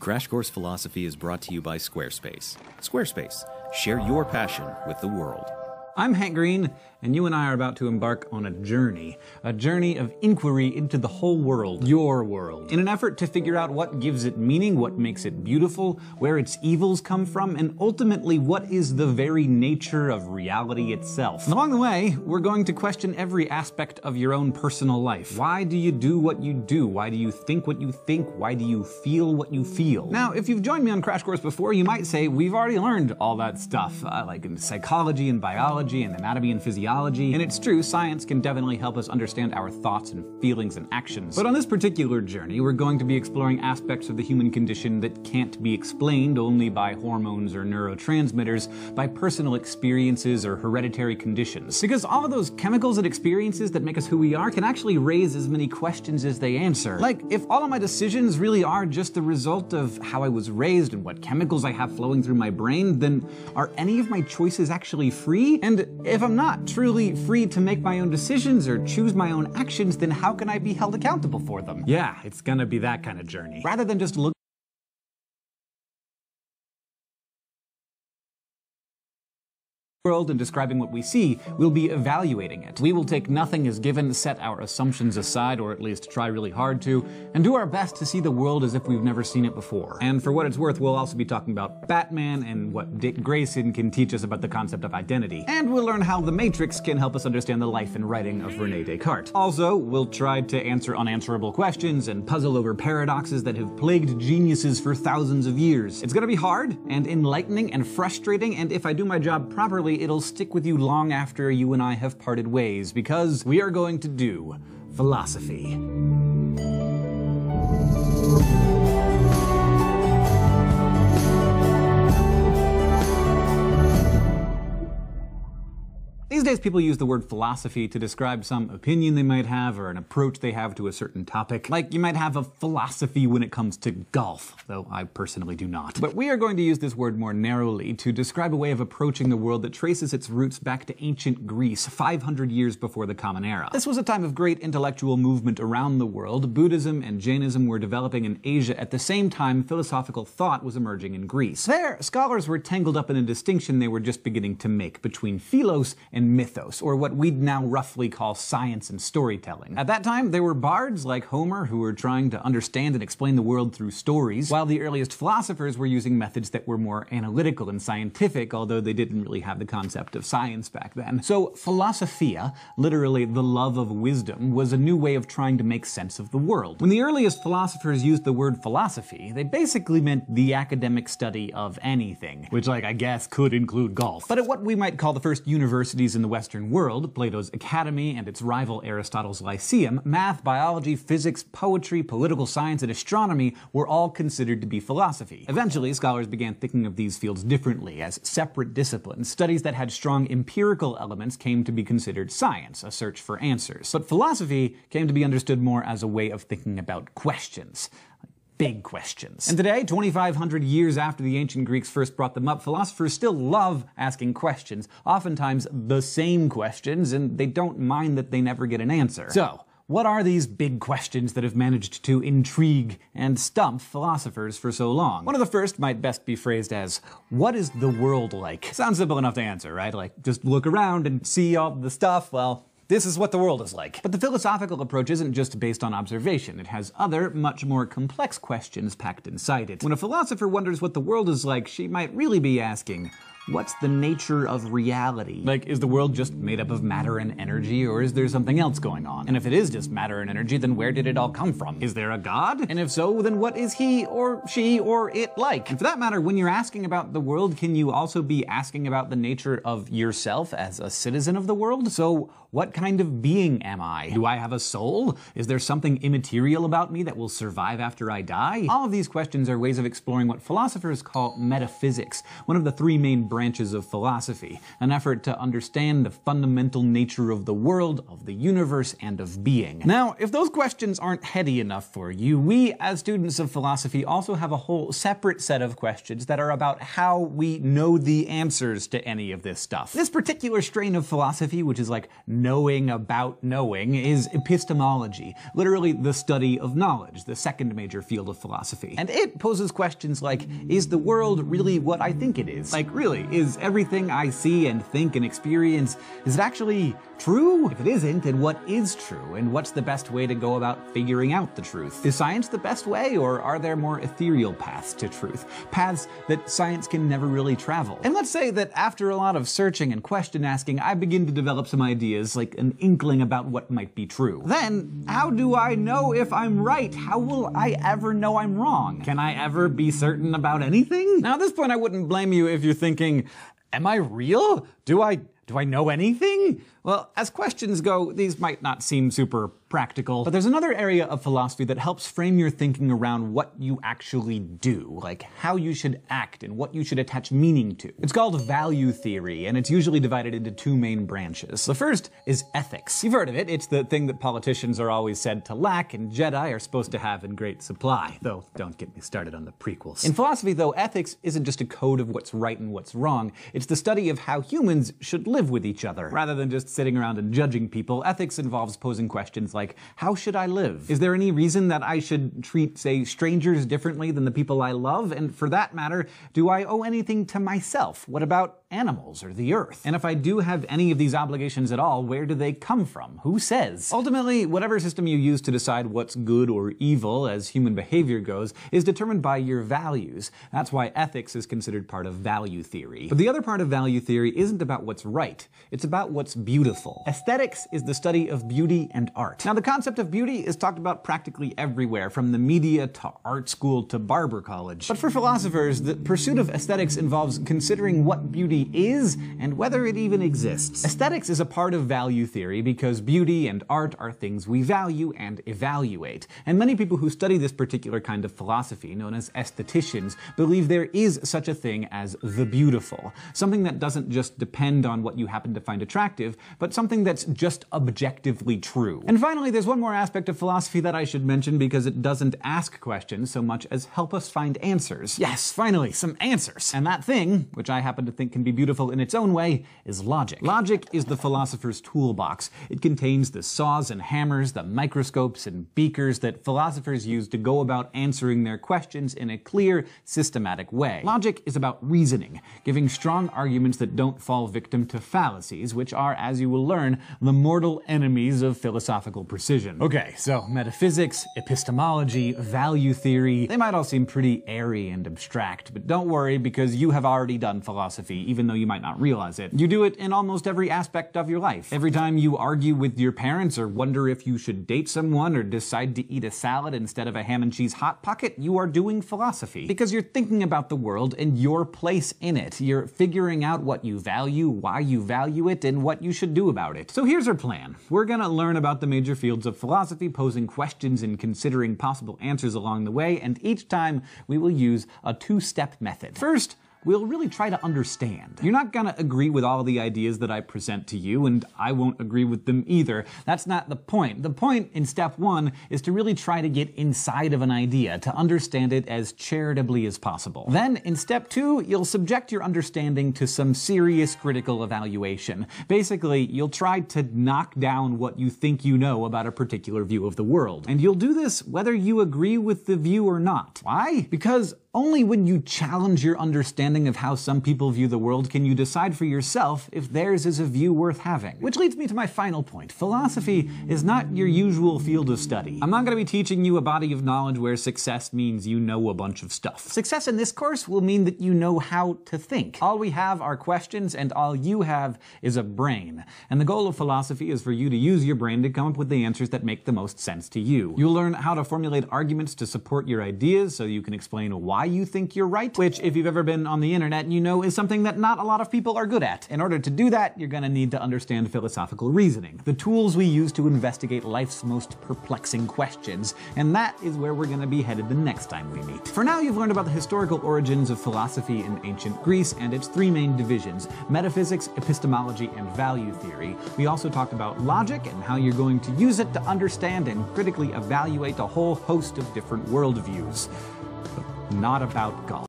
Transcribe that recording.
Crash Course Philosophy is brought to you by Squarespace. Squarespace, share your passion with the world. I'm Hank Green, and you and I are about to embark on a journey of inquiry into the whole world, your world, in an effort to figure out what gives it meaning, what makes it beautiful, where its evils come from, and ultimately what is the very nature of reality itself. And along the way, we're going to question every aspect of your own personal life. Why do you do what you do? Why do you think what you think? Why do you feel what you feel? Now, if you've joined me on Crash Course before, you might say, we've already learned all that stuff, like in psychology and biology and anatomy and physiology, and it's true, science can definitely help us understand our thoughts and feelings and actions. But on this particular journey, we're going to be exploring aspects of the human condition that can't be explained only by hormones or neurotransmitters, by personal experiences or hereditary conditions. Because all of those chemicals and experiences that make us who we are can actually raise as many questions as they answer. Like, if all of my decisions really are just the result of how I was raised and what chemicals I have flowing through my brain, then are any of my choices actually free? And if I'm not truly free to make my own decisions or choose my own actions, then how can I be held accountable for them? Yeah, it's gonna be that kind of journey. Rather than just look world and describing what we see, we'll be evaluating it. We will take nothing as given, set our assumptions aside, or at least try really hard to, and do our best to see the world as if we've never seen it before. And for what it's worth, we'll also be talking about Batman and what Dick Grayson can teach us about the concept of identity. And we'll learn how The Matrix can help us understand the life and writing of Rene Descartes. Also, we'll try to answer unanswerable questions and puzzle over paradoxes that have plagued geniuses for thousands of years. It's gonna be hard and enlightening and frustrating, and if I do my job properly, it'll stick with you long after you and I have parted ways, because we are going to do philosophy. These days, people use the word philosophy to describe some opinion they might have or an approach they have to a certain topic. Like, you might have a philosophy when it comes to golf, though I personally do not. But we are going to use this word more narrowly to describe a way of approaching the world that traces its roots back to ancient Greece, 500 years before the Common Era. This was a time of great intellectual movement around the world. Buddhism and Jainism were developing in Asia at the same time philosophical thought was emerging in Greece. There, scholars were tangled up in a distinction they were just beginning to make between philos and mythos, or what we'd now roughly call science and storytelling. At that time, there were bards like Homer who were trying to understand and explain the world through stories, while the earliest philosophers were using methods that were more analytical and scientific, although they didn't really have the concept of science back then. So philosophia, literally the love of wisdom, was a new way of trying to make sense of the world. When the earliest philosophers used the word philosophy, they basically meant the academic study of anything, which, I guess could include golf. But at what we might call the first universities in the Western world, Plato's Academy and its rival Aristotle's Lyceum, math, biology, physics, poetry, political science, and astronomy were all considered to be philosophy. Eventually, scholars began thinking of these fields differently, as separate disciplines. Studies that had strong empirical elements came to be considered science, a search for answers. But philosophy came to be understood more as a way of thinking about questions. Big questions. And today, 2,500 years after the ancient Greeks first brought them up, philosophers still love asking questions, oftentimes the same questions, and they don't mind that they never get an answer. So, what are these big questions that have managed to intrigue and stump philosophers for so long? One of the first might best be phrased as, what is the world like? Sounds simple enough to answer, right? Like, just look around and see all the stuff, well, this is what the world is like. But the philosophical approach isn't just based on observation. It has other, much more complex questions packed inside it. When a philosopher wonders what the world is like, she might really be asking, what's the nature of reality? Like, is the world just made up of matter and energy, or is there something else going on? And if it is just matter and energy, then where did it all come from? Is there a god? And if so, then what is he or she or it like? And for that matter, when you're asking about the world, can you also be asking about the nature of yourself as a citizen of the world? So, what kind of being am I? Do I have a soul? Is there something immaterial about me that will survive after I die? All of these questions are ways of exploring what philosophers call metaphysics, one of the three main branches branches of philosophy, an effort to understand the fundamental nature of the world, of the universe, and of being. Now, if those questions aren't heady enough for you, we, as students of philosophy, also have a whole separate set of questions that are about how we know the answers to any of this stuff. This particular strain of philosophy, which is like knowing about knowing, is epistemology, literally the study of knowledge, the second major field of philosophy. And it poses questions like, is the world really what I think it is? Like, really, is everything I see and think and experience, is it actually true? If it isn't, then what is true? And what's the best way to go about figuring out the truth? Is science the best way, or are there more ethereal paths to truth? Paths that science can never really travel. And let's say that after a lot of searching and question asking, I begin to develop some ideas, like an inkling about what might be true. Then, how do I know if I'm right? How will I ever know I'm wrong? Can I ever be certain about anything? Now, at this point, I wouldn't blame you if you're thinking, am I real? Do I know anything? Well, as questions go, these might not seem super practical, but there's another area of philosophy that helps frame your thinking around what you actually do, like how you should act and what you should attach meaning to. It's called value theory, and it's usually divided into two main branches. The first is ethics. You've heard of it. It's the thing that politicians are always said to lack and Jedi are supposed to have in great supply. Though, don't get me started on the prequels. In philosophy, though, ethics isn't just a code of what's right and what's wrong. It's the study of how humans should live with each other. Rather than just sitting around and judging people, ethics involves posing questions like, how should I live? Is there any reason that I should treat, say, strangers differently than the people I love? And for that matter, do I owe anything to myself? What about animals or the earth? And if I do have any of these obligations at all, where do they come from? Who says? Ultimately, whatever system you use to decide what's good or evil as human behavior goes is determined by your values. That's why ethics is considered part of value theory. But the other part of value theory isn't about what's right. It's about what's beautiful. Aesthetics is the study of beauty and art. Now, the concept of beauty is talked about practically everywhere, from the media to art school to barber college. But for philosophers, the pursuit of aesthetics involves considering what beauty is and whether it even exists. Aesthetics is a part of value theory because beauty and art are things we value and evaluate. And many people who study this particular kind of philosophy, known as aestheticians, believe there is such a thing as the beautiful. Something that doesn't just depend on what you happen to find attractive, but something that's just objectively true. And finally, there's one more aspect of philosophy that I should mention because it doesn't ask questions so much as help us find answers. Yes, finally, some answers. And that thing, which I happen to think can be beautiful in its own way, is logic. Logic is the philosopher's toolbox. It contains the saws and hammers, the microscopes and beakers that philosophers use to go about answering their questions in a clear, systematic way. Logic is about reasoning, giving strong arguments that don't fall victim to fallacies, which are, as you will learn, the mortal enemies of philosophical precision. Okay, so metaphysics, epistemology, value theory, they might all seem pretty airy and abstract, but don't worry because you have already done philosophy, even though you might not realize it. You do it in almost every aspect of your life. Every time you argue with your parents or wonder if you should date someone or decide to eat a salad instead of a ham and cheese hot pocket, you are doing philosophy. Because you're thinking about the world and your place in it. You're figuring out what you value, why you value it, and what you should do about it. So here's our plan. We're gonna learn about the major fields of philosophy, posing questions and considering possible answers along the way, and each time we will use a two-step method. First, we'll really try to understand. You're not gonna agree with all the ideas that I present to you, and I won't agree with them either. That's not the point. The point in step one is to really try to get inside of an idea, to understand it as charitably as possible. Then, in step two, you'll subject your understanding to some serious critical evaluation. Basically, you'll try to knock down what you think you know about a particular view of the world. And you'll do this whether you agree with the view or not. Why? Because only when you challenge your understanding of how some people view the world can you decide for yourself if theirs is a view worth having. Which leads me to my final point. Philosophy is not your usual field of study. I'm not going to be teaching you a body of knowledge where success means you know a bunch of stuff. Success in this course will mean that you know how to think. All we have are questions, and all you have is a brain. And the goal of philosophy is for you to use your brain to come up with the answers that make the most sense to you. You'll learn how to formulate arguments to support your ideas so you can explain why you think you're right, which, if you've ever been on on the internet, you know, is something that not a lot of people are good at. In order to do that, you're gonna need to understand philosophical reasoning, the tools we use to investigate life's most perplexing questions, and that is where we're gonna be headed the next time we meet. For now, you've learned about the historical origins of philosophy in ancient Greece and its three main divisions: metaphysics, epistemology, and value theory. We also talked about logic and how you're going to use it to understand and critically evaluate a whole host of different worldviews. But not about golf.